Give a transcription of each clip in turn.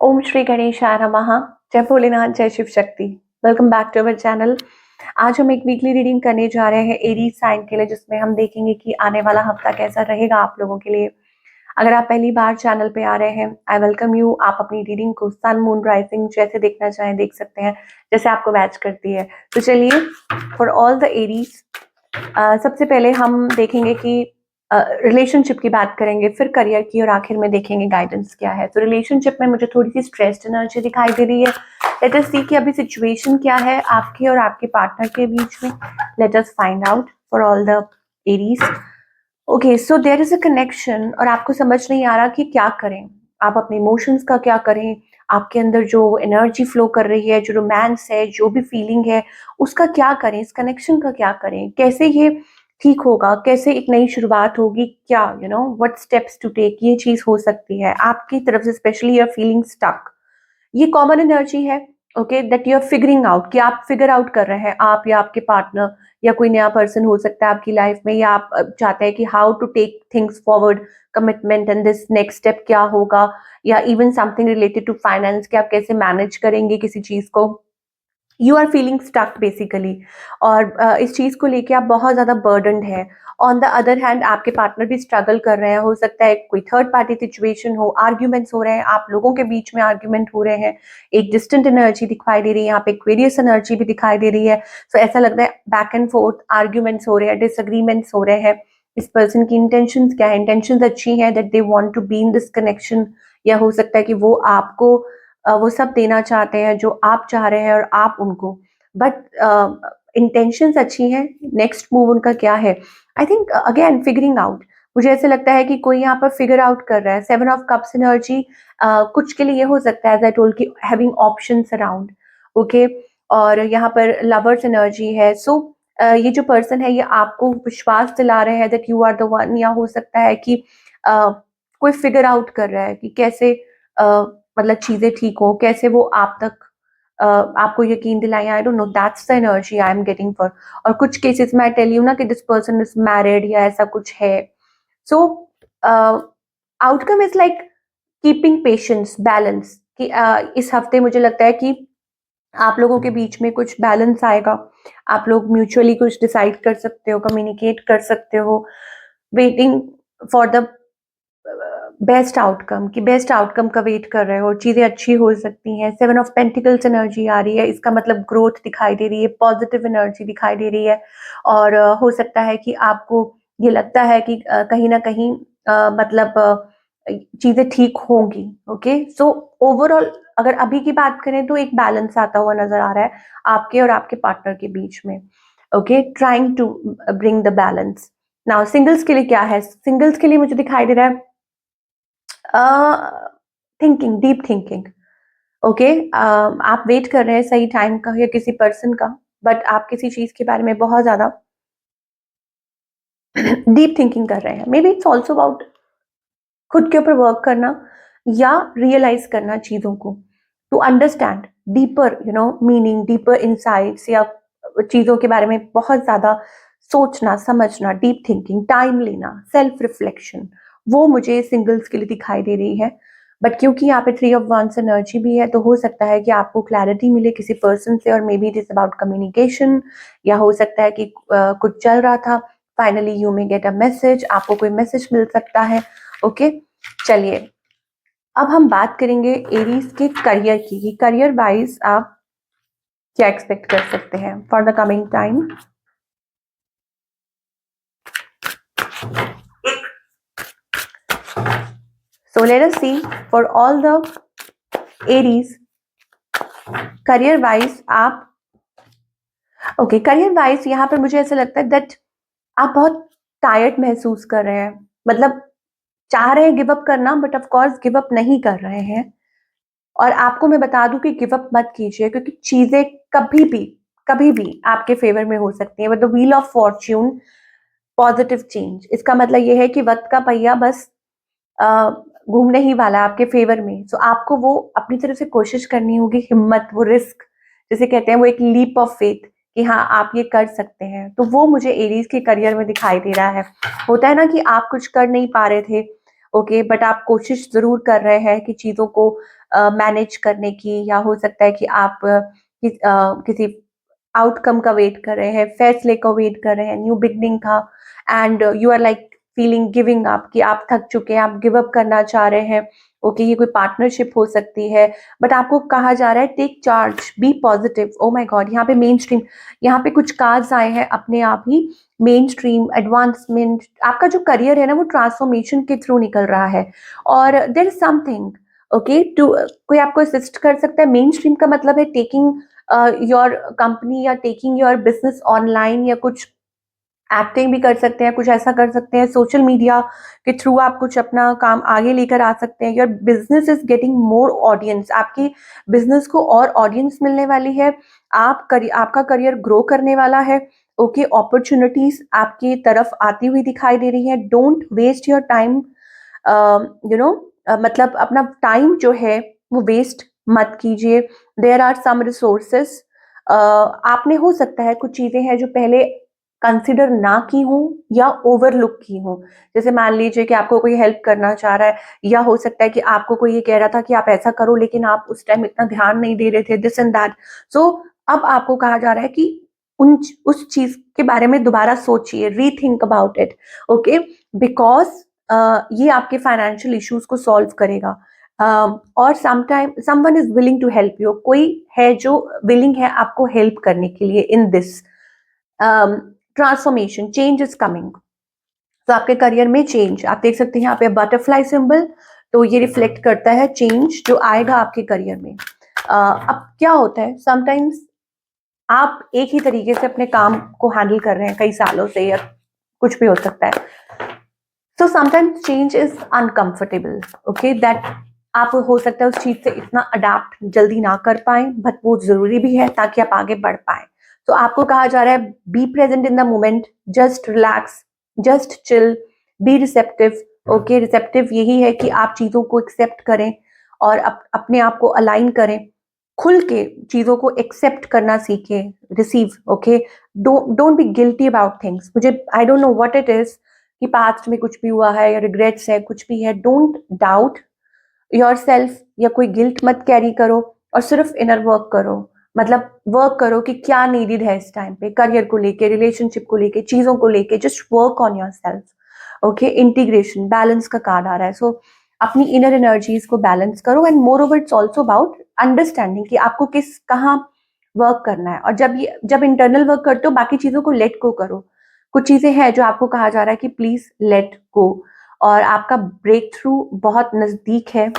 ओम श्री गणेशाय नमः। जय भोलेनाथ, जय Shiv Shakti. Welcome back to our channel. आज हम एक वीकली रीडिंग करने जा रहे हैं एरीज साइन के लिए, जिसमें हम देखेंगे कि आने वाला हफ्ता कैसा रहेगा आप लोगों के लिए। अगर आप पहली बार चैनल पे आ रहे हैं, आई वेलकम यू। आप अपनी रीडिंग को सन, मून, राइजिंग जैसे देखना चाहें देख सकते हैं, जैसे आपको मैच करती है। तो चलिए, फॉर ऑल द एरीज, सबसे पहले हम देखेंगे कि रिलेशनशिप की बात करेंगे, फिर करियर की, और आखिर में देखेंगे गाइडेंस क्या है। तो रिलेशनशिप में मुझे थोड़ी सी स्ट्रेस्ड एनर्जी दिखाई दे रही है। लेट अस सी कि अभी सिचुएशन क्या है आपके और आपके पार्टनर के बीच में। Let us find out for all the Aries. Okay, so there is a connection और आपको समझ नहीं आ रहा कि क्या करें। आप अपने इमोशंस का क्या करें, आपके अंदर जो एनर्जी फ्लो कर रही है, जो रोमांस है, जो भी फीलिंग है, उसका क्या करें, इस कनेक्शन का क्या करें, कैसे ये ठीक होगा, कैसे एक नई शुरुआत होगी, क्या व्हाट स्टेप्स टू टेक, ये चीज हो सकती है आपकी तरफ से। स्पेशली योर फीलिंग स्टक, ये कॉमन एनर्जी है। Okay, that you are figuring out, कि आप फिगर आउट कर रहे हैं, आप या आपके पार्टनर या कोई नया पर्सन हो सकता है आपकी लाइफ में, या आप चाहते हैं कि how to take things forward, commitment and this next step क्या होगा, या even something related to finance, कि आप कैसे मैनेज करेंगे किसी चीज को। You are feeling stuck basically, और इस चीज को लेके आप बहुत ज्यादा बर्डनड है। ऑन द अदर हैंड आपके पार्टनर भी स्ट्रगल कर रहे हैं, हो सकता है कोई थर्ड पार्टी सिचुएशन हो, आर्ग्यूमेंट्स हो रहे हैं, आप लोगों के बीच में आर्ग्यूमेंट हो रहे हैं। एक डिस्टेंट एनर्जी दिखाई दे रही है यहाँ पे, एक्वेरियस एनर्जी भी दिखाई दे रही है। सो ऐसा लगता है बैक एंड फोर्थ आर्ग्यूमेंट्स हो रहे हैं, डिसएग्रीमेंट्स हो रहे हैं। इस पर्सन की इंटेंशंस क्या है? इंटेंशंस अच्छी है, that they want to be in this connection, या हो सकता है कि वो आपको वो सब देना चाहते हैं जो आप चाह रहे हैं और आप उनको, बट इंटेंशंस अच्छी हैं। नेक्स्ट मूव उनका क्या है? I think again figuring out. मुझे ऐसे लगता है कि कोई यहाँ पर फिगर आउट कर रहा है। सेवन ऑफ कप्स एनर्जी कुछ के लिए ये हो सकता है, एज आई टोल्ड, की हैविंग ऑप्शंस अराउंड। ओके, और यहाँ पर लवर्स एनर्जी है। सो ये जो पर्सन है, ये आपको विश्वास दिला रहे हैं that you are the one, या हो सकता है कि कोई फिगर आउट कर रहा है कि कैसे मतलब चीजें ठीक हो, कैसे वो आप तक आपको यकीन दिलाएं। I don't know, that's the energy I am getting for. और कुछ केसेस में आई टेल यू ना कि दिस पर्सन इज मैरिड या ऐसा कुछ है। So outcome is like keeping patience, balance, कि इस हफ्ते मुझे लगता है कि आप लोगों के बीच में कुछ बैलेंस आएगा। आप लोग म्यूचुअली कुछ डिसाइड कर सकते हो, कम्युनिकेट कर सकते हो, waiting for the best outcome, कि बेस्ट आउटकम का वेट कर रहे हो, चीजें अच्छी हो सकती हैं। सेवन ऑफ पेंटिकल्स एनर्जी आ रही है, इसका मतलब ग्रोथ दिखाई दे रही है, पॉजिटिव एनर्जी दिखाई दे रही है। और हो सकता है कि आपको ये लगता है कि कहीं ना कहीं मतलब चीजें ठीक होंगी। ओके, सो ओवरऑल अगर अभी की बात करें तो एक बैलेंस आता हुआ नजर आ रहा है आपके और आपके पार्टनर के बीच में। Okay, trying to bring the balance. Now singles के लिए क्या है? सिंगल्स के लिए मुझे दिखाई दे रहा है थिंकिंग, डीप थिंकिंग। ओके, आप वेट कर रहे हैं सही टाइम का या किसी पर्सन का, बट आप किसी चीज के बारे में बहुत ज्यादा डीप थिंकिंग कर रहे हैं। May be it's also about खुद के ऊपर वर्क करना, या रियलाइज करना चीजों को, to understand deeper meaning, deeper insights, या चीजों के बारे में बहुत ज्यादा सोचना समझना, डीप थिंकिंग, टाइम लेना, सेल्फ रिफ्लेक्शन, वो मुझे सिंगल्स के लिए दिखाई दे रही है। बट क्योंकि यहाँ पे थ्री ऑफ वंस एनर्जी भी है, तो हो सकता है कि आपको क्लैरिटी मिले किसी पर्सन से, और may be it is about communication, या हो सकता है कि कुछ चल रहा था, finally you may get a message, आपको कोई मैसेज मिल सकता है। ओके, चलिए अब हम बात करेंगे एरीज के करियर की, कि करियर वाइज आप क्या एक्सपेक्ट कर सकते हैं for the coming time. So let us see for all the Aries, career wise आप, ओके, करियर वाइज यहाँ पर मुझे ऐसा लगता है दैट आप बहुत टायर्ड महसूस कर रहे हैं। मतलब चाह रहे हैं गिव अप करना, but of course give up नहीं कर रहे हैं। और आपको मैं बता दूं कि गिव अप मत कीजिए, क्योंकि चीजें कभी भी आपके फेवर में हो सकती है। The wheel of Fortune, positive change, इसका मतलब ये है कि वक्त का पहिया बस अ, घूमने ही वाला है आपके फेवर में। सो आपको वो अपनी तरफ से कोशिश करनी होगी, हिम्मत, वो रिस्क जिसे कहते हैं, वो एक लीप ऑफ फेथ, कि हाँ आप ये कर सकते हैं। तो वो मुझे एरीज के करियर में दिखाई दे रहा है। होता है ना कि आप कुछ कर नहीं पा रहे थे, ओके, बट आप कोशिश जरूर कर रहे हैं कि चीजों को मैनेज करने की, या हो सकता है कि आप किसी आउटकम का वेट कर रहे हैं, फैसले का वेट कर रहे हैं, न्यू बिगनिंग का, and you are like feeling giving up, कि आप थक चुके हैं, आप गिव अप करना चाह रहे हैं। ओके, ये कोई पार्टनरशिप हो सकती है, बट आपको कहा जा रहा है take charge, be positive. Oh my god, यहाँ पे मेन स्ट्रीम, यहाँ पे कुछ कार्ड्स आए हैं अपने आप ही, मेन स्ट्रीम एडवांसमेंट। आपका जो करियर है ना, वो ट्रांसफॉर्मेशन के थ्रू निकल रहा है, और there is something, okay, to कोई आपको असिस्ट कर सकता है। मेन स्ट्रीम का मतलब है टेकिंग योर कंपनी, या टेकिंग योर बिजनेस ऑनलाइन, या कुछ एक्टिंग भी कर सकते हैं, कुछ ऐसा कर सकते हैं, सोशल मीडिया के थ्रू आप कुछ अपना काम आगे लेकर आ सकते हैं। Your business is getting more audience, आपकी बिजनेस को और ऑडियंस मिलने वाली है, आपका करियर ग्रो करने वाला है। ओके, अपॉर्चुनिटीज आपकी तरफ आती हुई दिखाई दे रही है। Don't waste your time, you know, मतलब अपना टाइम जो है वो वेस्ट मत कीजिए। देयर आर सम रिसोर्सेस, आपने हो सकता है कुछ चीजें हैं जो पहले कंसिडर ना की हूँ, या ओवरलुक की हूँ। जैसे मान लीजिए कि आपको कोई हेल्प करना चाह रहा है, या हो सकता है कि आपको कोई ये कह रहा था कि आप ऐसा करो, लेकिन आप उस टाइम इतना ध्यान नहीं दे रहे थे, दिस एंड दैट। सो अब आपको कहा जा रहा है कि उस चीज के बारे में दोबारा सोचिए, rethink about it. Okay, because ये आपके फाइनेंशियल इश्यूज को सॉल्व करेगा। और sometime someone is willing to help you, कोई है जो विलिंग है आपको हेल्प करने के लिए in this transformation. Change is coming, तो आपके करियर में चेंज आप देख सकते हैं यहाँ पे बटरफ्लाई सिंबल, तो ये रिफ्लेक्ट करता है चेंज जो आएगा आपके करियर में। अब क्या होता है, समटाइम्स आप एक ही तरीके से अपने काम को हैंडल कर रहे हैं कई सालों से, या कुछ भी हो सकता है। So sometimes change is uncomfortable, okay, that आप हो सकता है उस चीज से इतना अडाप्ट जल्दी ना कर पाए, बट वो जरूरी भी है ताकि आप आगे बढ़ पाए। तो आपको कहा जा रहा है be present in the moment, just relax, just chill, be receptive. Okay, receptive यही है कि आप चीजों को एक्सेप्ट करें, और अपने आप को अलाइन करें, खुल के चीजों को एक्सेप्ट करना सीखें, receive. Okay, don't be guilty about things. मुझे I don't know what it is कि पास्ट में कुछ भी हुआ है, या रिग्रेट्स है, कुछ भी है, डोंट डाउट योर सेल्फ, या कोई गिल्ट मत कैरी करो, और सिर्फ इनर वर्क करो। मतलब वर्क करो कि क्या नीडेड है इस टाइम पे, करियर को लेके, रिलेशनशिप को लेके, चीजों को लेके, just work on your self. Okay, integration, balance का कार्ड आ रहा है। सो अपनी इनर एनर्जीज को बैलेंस करो, and more over it's also about understanding कि आपको किस कहाँ वर्क करना है। और जब इंटरनल वर्क करते हो, बाकी चीजों को लेट गो करो। कुछ चीजें हैं जो आपको कहा जा रहा है कि प्लीज लेट गो, और आपका ब्रेक थ्रू बहुत नजदीक है।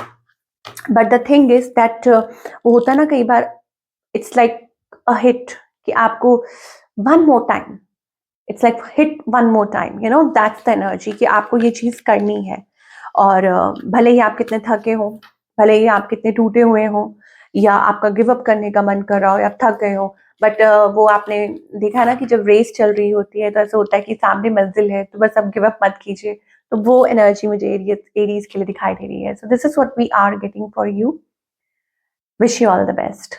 But the thing is that वो होता है ना कई बार, इट्स लाइक अ हिट, कि आपको one more time, it's like hit one more time, you no, that's the energy कि आपको ये चीज करनी है। और भले ही आप कितने थके हो, भले ही आप कितने टूटे हुए हो, या आपका गिव अप करने का मन कर रहा हो, या आप थक गए हो, बट वो आपने देखा ना कि जब रेस चल रही होती है तो ऐसा होता है कि सामने मंजिल है, तो बस अब गिव अप मत कीजिए। तो वो एनर्जी मुझे एरीज के लिए दिखाई दे रही है। So this is what we are getting for you. Wish you all the best.